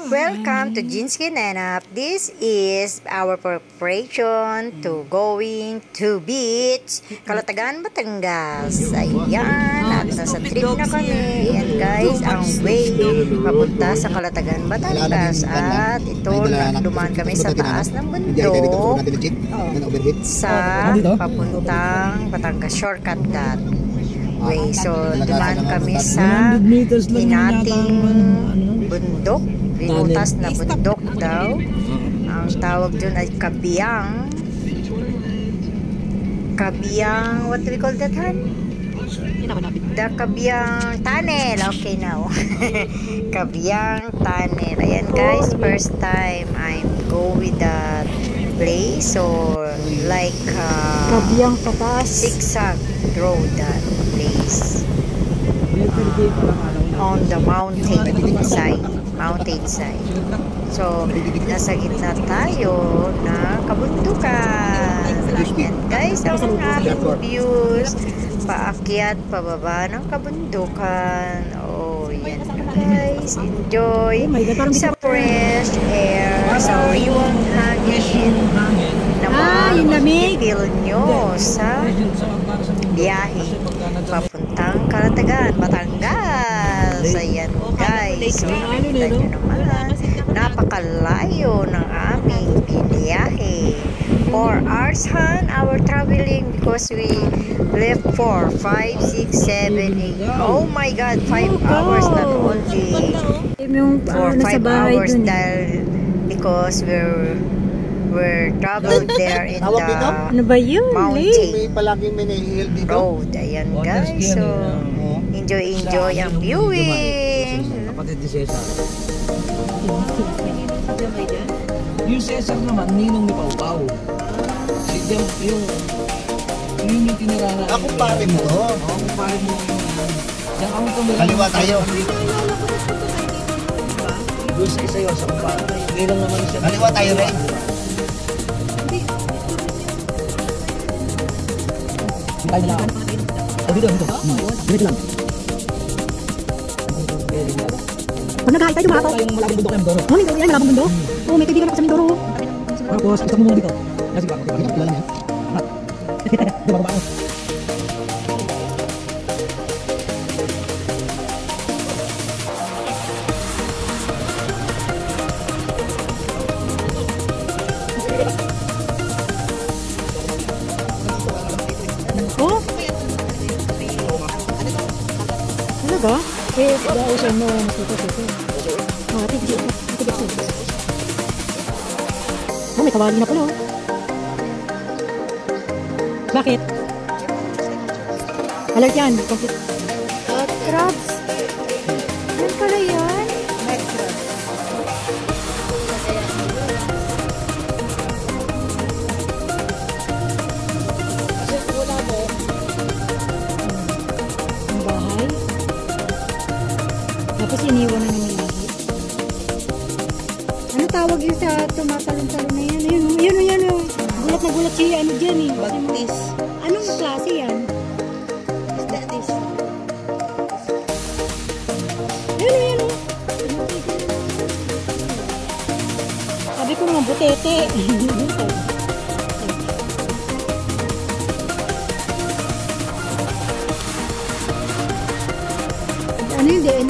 Welcome to Jinsky Nenap. This is our preparation to going to beach, Calatagan, Batangas. Ayan, at nasa trip na kami. Ayan guys, ang way papunta sa Calatagan, Batangas. At ito, dumaan kami sa taas ng bundok sa papuntang Batangas. Shortcut that way. So, dumaan kami sa hinating bundok. Binutas na bundok daw. Ang tawag dun ay Kabiyang. Kabiyang, what do we call that, Han? The Kabiyang Tunnel. Okay now. Kabiyang Tunnel. Ayan guys, first time I'm go with that place. So, like Kabiyang patas. zigzag road that place. On the mountain side. So, nasa gitna tayo na kabundukan. Ayan guys, ang ating views. Paakyat, pababa ng kabundukan. Oh, yan guys. Enjoy sa fresh air, sa riwang hangin na makikipil nyo sa biyahe papuntang Calatagan, Batangas. Ayan guys, so nakita nyo naman, napakalayo ng aming biniyahe. 4 hours han our traveling because we left 4, 5, 6, 7, 8. Oh my god, 5 hours not only 4, 5 hours dahil because we're traveled there in the mountain road. Ayan guys, so enjoy ang viewing. Yung Cesar naman, ninong ni Pau-Pau. Yung tinirahan. Ako pare mo to. Ako pare mo. Yan ako tumira. Kaliwa tayo. Gusto sa'yo sa kumpara. Ninong naman siya. Kaliwa tayo rin. Tayo na lang. O dito. Dito lang. Pag nagkahit tayo dumako. Yung malabing bundok yung Doro. Oh, hindi yan malabing bundok. Oh, may kaibigan ako sa Mindoro. Tapos, isa mo muna dito. Sige ba? Kilala niya. Diba ba ako? Oh? Talaga? Eh, dahil siya mo makita-kita. Oh, ate, ito. Oh, may kawali na pala. Bakit? Alert yan. Crabs. Yan pala yan. Ang bahay. Tapos iniwan na naman lahat. Anong tawag yun sa tumatalon-talon na yan? Yun. Gulat na gulat siya. Ano dyan eh? Bagtis. Anong klase yan? Is that this? Ayun. Sabi ko naman butete. Ano yun din?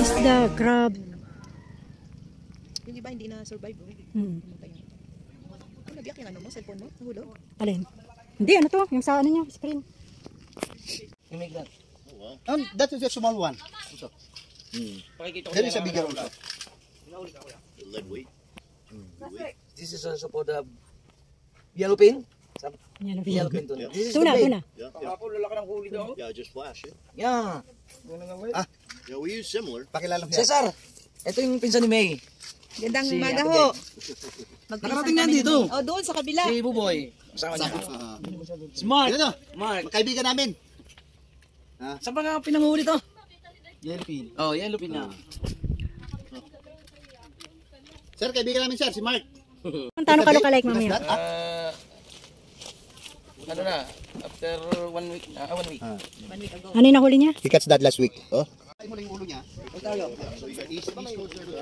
Isda, crab. Yung iba hindi na survive. Nabiyak yung ano mo, cellphone mo, nahulog. Alin? Hindi, ano to? Yung sa ano niya, screen. You make that. That is a small one. Also. There is a bigger also. Lead weight. This is also for the yellowfin. Yan ang Yellowfin tuna. This is Tuna. Yeah, just flash it. Yeah. Yeah, we use similar. Pakilala mo. Cesar, ito yung pinsan ni May. Gandang Si umaga Ate ho. Nakarating yan dito. Oh, doon sa kabila. Si Buboy. Kasama niya. Smart. Ano? Mark. Kaibigan namin. Saan ba nga pinanguhuli to? Yellowfin. Oh, yellowfin na. Sir, kaibigan namin sir, si Mark. Tano ka look-alike mamaya? Ano na? After 1 week. 1 week. 1 week ago. Ano yung nahuli niya? He catch that last week. Oh. Ay mo lang yung ulo niya. So you got east coast there.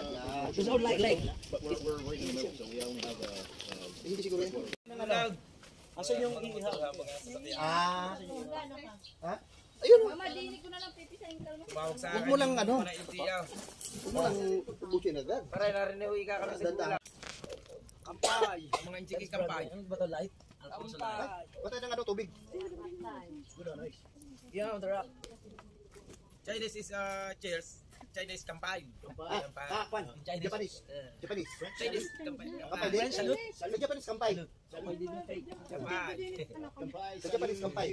There's no like. We're right in the middle, so we only have hindi siguro yan. Asan yung ihaw? Ha? Ayun. Huwag mo lang ano. Huwag mo lang ubusin agad. Para narinig ko ika kami sa gula. Kampay, mga inchiki kampay. Ano ba ito light? Batay ng ano, tubig. Yeah, the rock. Chinese is cheers. Chinese kampay. Kampay. Japanese. Japanese. Chinese kampay. Kampay din. Sa Japanese kampay. Kampay. Sa Japanese kampay.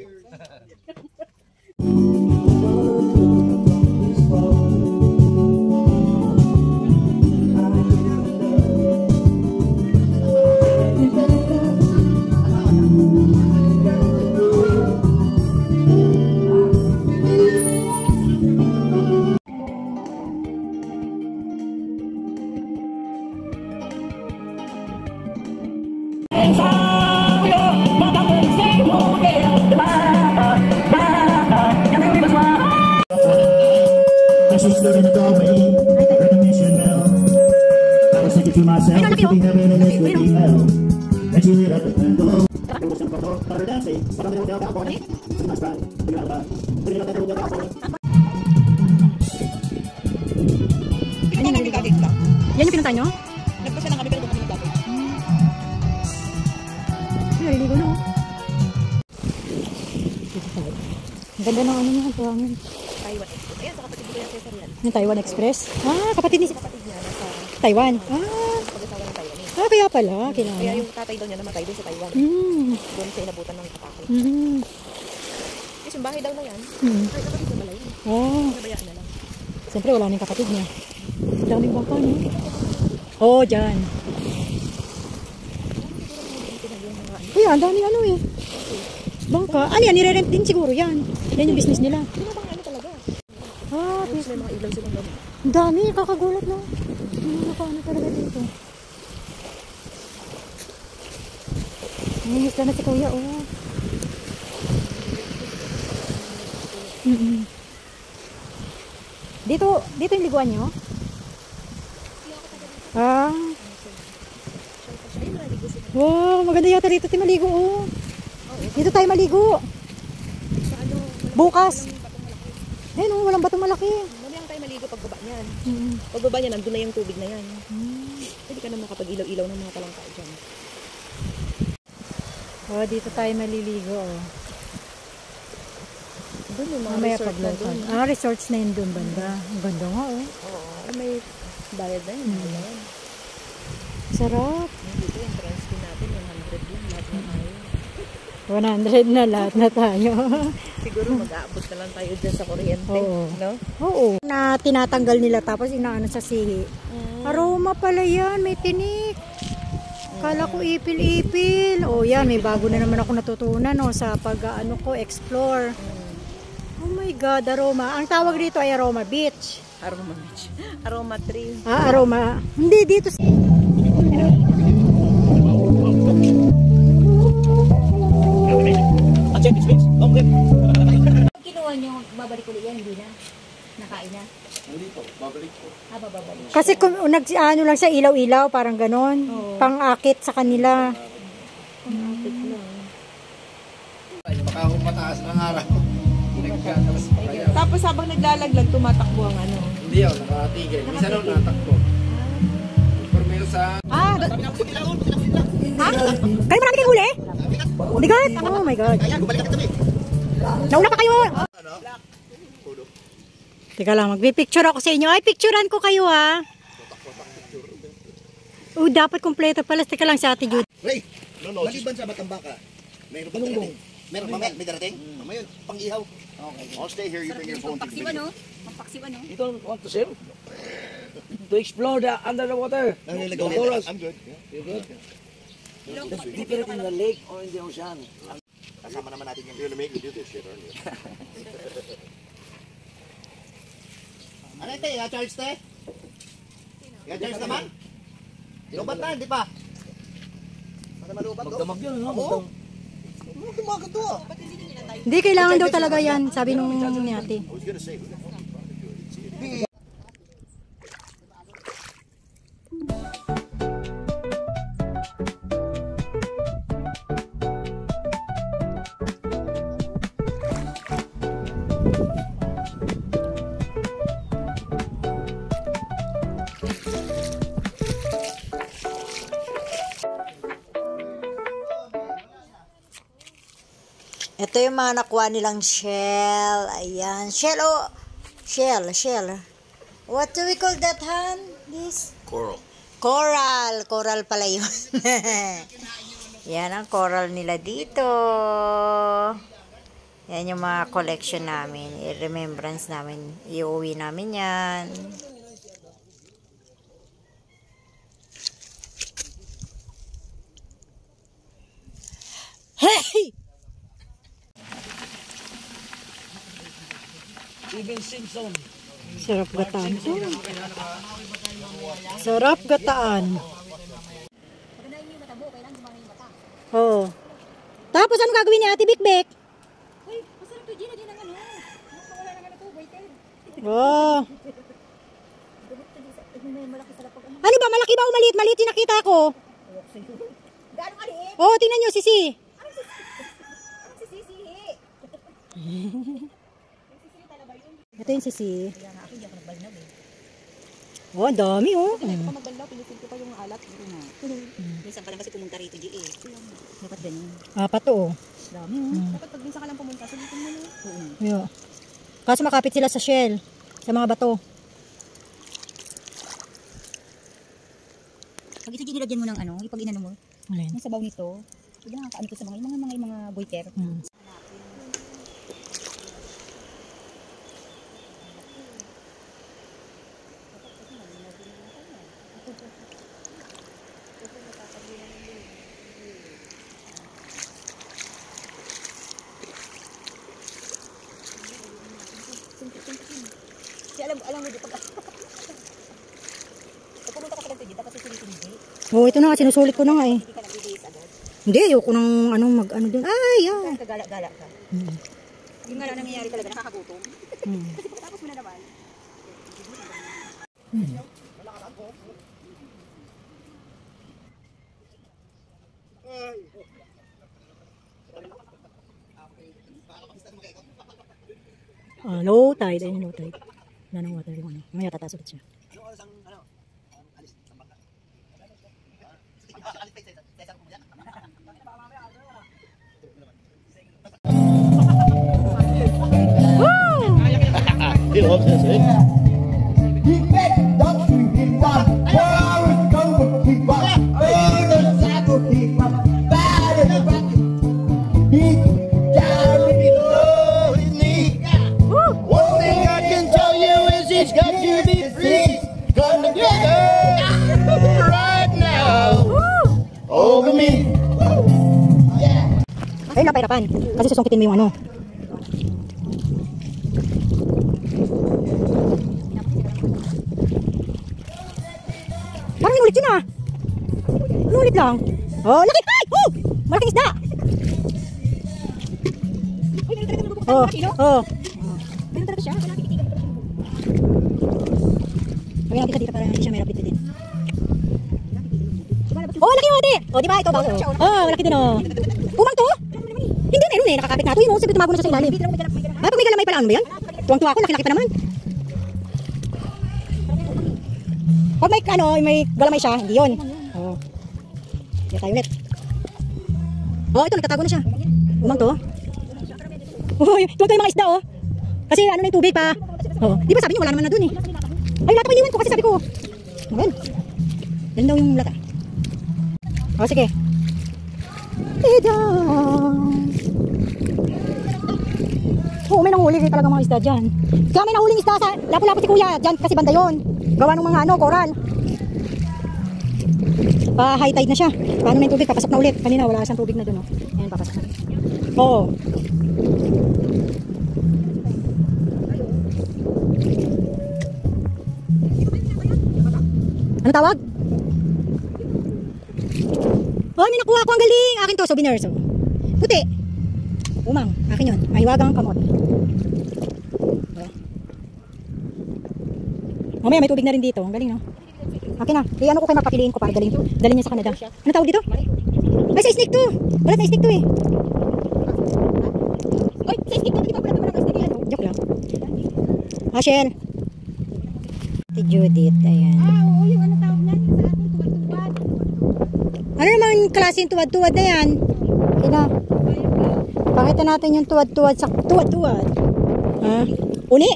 As she stood in the doorway, heard the mission bell. I was thinking to myself, this could be heaven and this would be hell. Then she lit up the candle. There was some photo, started dancing. Spot on the hotel balcony. See my sprite, figure out about it. Figure out that hotel balcony. Ano yung nagagagit ka? Yan yung pinunta nyo? Nagpasa lang kami pero kung kami nagagagit. Naliligo na. Ang ganda ng ano niya, tuwangin. Taiwan Express. Ayan, sa kapatid ko yung Cesar yan. Yung Taiwan Express? Ah, kapatid ni Kapatid niya, nasa Taiwan. pag-asawa ng Taiwan. Ah, kaya pala. Kaya Kailangan. yung tatay daw niya namatay doon sa Taiwan. Doon siya inabutan ng atake. Kasi yung bahay daw na yan. Ay, kapatid na pala yun. Oh, Nabayaan na lang. siyempre wala nang kapatid niya. Daming bangka, no? Oh, dyan. Kuya, ang daming ano eh. Bangka. Ano yan? Nire-rent din siguro yan. Yan yung business nila. Hindi na bang ano talaga? Ah, Tapos may mga ilaw silang gabi. ang dami. Kakagulat, no? Ano talaga dito? Nanginis na si kuya, oh. Dito yung liguan nyo? Ah. Wow, maganda yata dito tayo maligo, oh. Dito tayo maligo. Bukas. Ayun, oh, walang batong malaki. Mamayang tayo maligo pagbaba niyan. Pagbaba niya, nandun na yung tubig na yan. Pwede ka na makapag-ilaw-ilaw ng mga talangka dyan. Oh, dito tayo maliligo, oh. Doon yung mga Mamaya resort na paglutan. doon. Ah, resorts na yun doon banda. Ang ganda nga, oh. Oo, may bayad na yun. Sarap. Dito yung entrance fee natin, 100 din. Lahat na tayo. 100 na lahat na tayo. Siguro mag-aabot na lang tayo dyan sa kuryente. Oo. No? Oo. Na tinatanggal nila tapos inaano sa sihi. Aroma pala yan. May tinik. Kala ko ipil-ipil. Oh, yan. May bago na naman ako natutunan, no, sa pag-ano ko, explore. Oh my God, aroma. Ang tawag dito ay Aroma Beach. Aroma beach. Aroma tree. Ah, aroma. Hindi dito. Kinuha nyo, babalik ulit yan, hindi na? Nakain na? Hindi po, babalik po. Ah, babalik. Kasi kung ano lang siya, ilaw-ilaw, parang ganon. Pang-akit sa kanila. Baka kung mataas ng araw. Nagkakalas pa kaya. Tapos habang naglalaglag, tumatakbo ang ano. Hindi yun, nakatigil. Minsan nung natakbo. Formel sa... Ah, ha? Kayo marami kayong huli? Bigat? Oh my God. Kaya, bumalik ka kami. Nauna pa kayo. Teka lang, magpipicture ako sa inyo. Ay, picturean ko kayo, ha. Oh, dapat kompleto pala. Teka lang sa Ate Judy. Ray, maliban sa Batambaka, mayroon ba darating? Meron mamaya, may darating? Mamaya, pang-ihaw. Okay. I'll stay here, you bring your phone to the video. Pampaksiwa, no? You don't want to swim? To explore the under the water. I'm good. You good? Deeper in the lake or in the ocean. Kasama naman natin yung... You're gonna make me do this shit, aren't you? Ano ito, i-charge te? I-charge naman? Lubat na, di pa? Para malubat to? Magdamag yun, no? Oo. Dumagat to ah. Hindi, kailangan daw talaga yan. Sabi nung ni Ate. I was gonna say, who the fuck is Ito yung mga nakuha nilang shell. Ayan. Shell, oh. Shell. What do we call that, Han? This? Coral. Coral pala yun. Yan ang coral nila dito. Yan yung mga collection namin. I-remembrance namin. Iuwi namin yan. Hey! Sarap gataan. Sarap gataan. Oh. Tapos ano gagawin ni Ate Bikbek? Uy, masarap to, Gina. Din ang ano. Wala na ito, waiter. Oh. Malaki sa lapag. Ano ba? Malaki ba o maliit? Maliit yung nakita ko. Gaano kaliit? Oh, tingnan nyo, Sisi. Anong sisisihi? Ito yung Sisi. Oh, ang dami oh. Kung magbanlaw, pinisil ko pa yung alat. Minsan pa lang kasi pumunta rito, G. Dapat ganyan. Apat to oh. Dami oh. Dapat pag minsan ka lang pumunta, sulitin mo na. Yeah. Kaso makapit sila sa shell. Sa mga bato. Pag ito ginilagyan mo ng ano, ipag inano mo, Alin? yung sabaw nito, hindi nakakaano to sa mga goiter. Kasi alam mo dito pag pumunta ka sa ganito dito, tapos susulitin mo dito. Oh, ito na nga. Sinusulit ko na nga eh. Hindi ka nag-base agad. Hindi, ayoko nang mag-ano dun. Ay, yan. Kagala-gala ka. Yung nga lang nangyayari talaga, nakakagutom. Kasi pagkatapos mo na naman. Low tide. Ayun, low tide. Wala nang water yung ano. Mamaya tataas ulit siya. He loves this, eh? One thing I can tell you is he's got to be free. Come together right now. Over me. Ayun, napahirapan. Kasi susungkitin mo yung ano. Parang inulit yun ah. Inulit lang. Oh, laki! Ay! Oh! Malaking isda! Oh, oh. Ganun talaga siya, wala titigan ko siya. Lagyan natin dito para hindi siya may rapid din. Oh, laki mo, ate! Oh, di ba? Ikaw ba? Oh, malaki din oh. Pumang to? Hindi, meron eh. Nakakapit na ito. Yun, sabi tumago na siya sa ilalim. Ah, pag may galamay pala, ano ba yan? Tuwang-tuwa ako, laki-laki pa naman. Pag may, may galamay siya, hindi yun. Oh. Kaya tayo ulit. Oh, ito, nagtatago na siya. Pumang to. Oh, tuwag yung mga isda oh. Kasi ano na yung tubig pa. Oh, di ba sabi niyo wala naman na dun eh. Ay, lata pa iniwan ko kasi sabi ko. Ayan. Yan daw yung lata. Oh, sige. Oo, may nanghuli talaga mga isda dyan. Kaya may nanghuling isda sa lapo-lapo si kuya dyan kasi banda yun. Gawa ng mga coral. Pa high tide na siya. Paano na yung tubig? Papasok na ulit. Kanina wala siyang tubig na dun. Oh. Ayan, papasok na. Oo. Ano tawag? Oh, may nakuha ko. Ang galing. Akin to, souvenir. So. Puti. Umang. Akin yun. Ay, wagang kamot. Oh. Mamaya may tubig na rin dito. Ang galing, no? Okay na. Ano ko kayo magpapiliin ko para dalhin niya sa Canada. Ano tawag dito? Ay, sa snake to. Balat na snake to eh. Ay, sa snake to. Di ba balat naman ang snake? Ano? Joke lang. Rachel. Si Judith. Ayan. Oo, yung ano tawag niyan? Yung sa ating tuwad-tuwad. Ano naman klase yung tuwad-tuwad na yan? Kina. Pakita natin yung tuwad-tuwad sa tuwad-tuwad. Ha? Uni.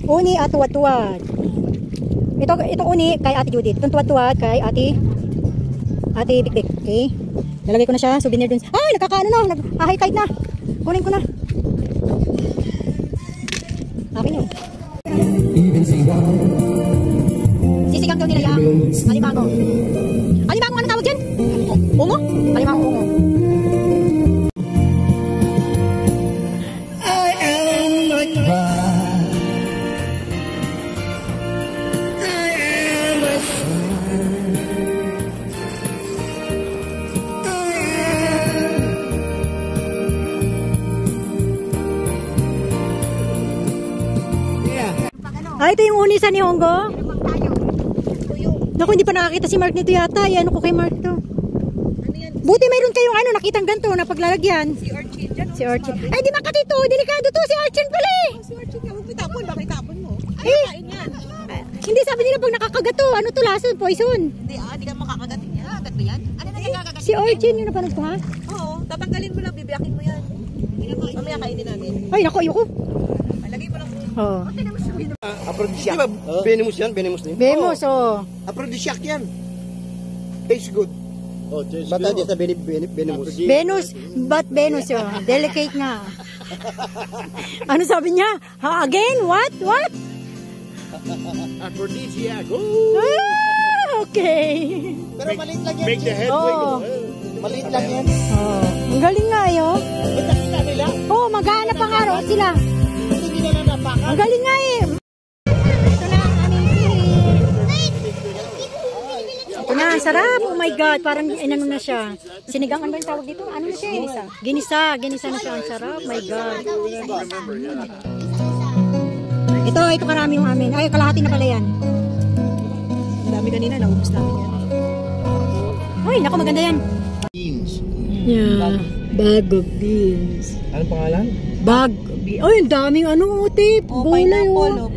Uni at tuwad-tuwad. Itong uni kay Ate Judith. Itong tuwad-tuwad kay Ate Bikbik. Okay? Nalagay ko na siya. Souvenir dun. Ay, nagkakaano na. Nag-high tide na. Kunin ko na. Akin yun. Sisigang daw nila yung alimango. Alimango, ano tawag dyan? Ungo? Alimango, ungo. I am like God. I am like sun. Ay, ito yung uni sa ni Hongo. Naku, hindi pa nakakita si Mark nito yata. Ay, ano ko kay Mark to? Buti mayroon kayong ano, nakitang ganito na paglalagyan. Si Orchid dyan. Si Orchid. Ay, di makatito. Delikado to. Si Orchid pala eh. Si Orchid nga. Huwag mo itapon. Bakit itapon mo? Ay, Eh. kain yan. Hindi, sabi nila pag nakakagato, ano to, lason, poison. Hindi ka makakagatin yan. Kagat mo yan? Ano na yung kakagatin? Si Orchid yung napanood ko, ha? Oo. Tatanggalin mo lang. Bibiyakin mo yan. Mamaya kainin namin. Ay, naku, ayoko. Lagay mo lang. Oh. Aphrodisiac. Di ba? Venomous yan? Venomous din? Bemos, oh. Aphrodisiac yan. Tastes good. Oh, cheers. Bata din sa venomous. Venus, but Venus, oh. Delicate nga. Ano sabi niya? Ha, again? What? What? Aphrodisiac. Ah, okay. Pero maliit lang yan. Make the head Oh. wiggle. Maliit lang yan. Oh. Ang galing nga, yo. Ba't nakita nila? Oh, maghanap ang araw sila. Hindi nila napakan. Ang galing nga eh. Ito na, ang sarap. Oh my God, parang inano na siya. Sinigang, ano ba yung tawag dito? Ano na siya? Ginisa. Ginisa na siya. Ang sarap. My God. Ito karami yung amin. Ay, kalahati na pala yan. Ang dami kanina. Naubos namin yan. Ay, naku, maganda yan. Beans. Yeah, bag of beans. Anong pangalan? Bag of beans. Ay, ang daming ano, tip. Gulay, oh.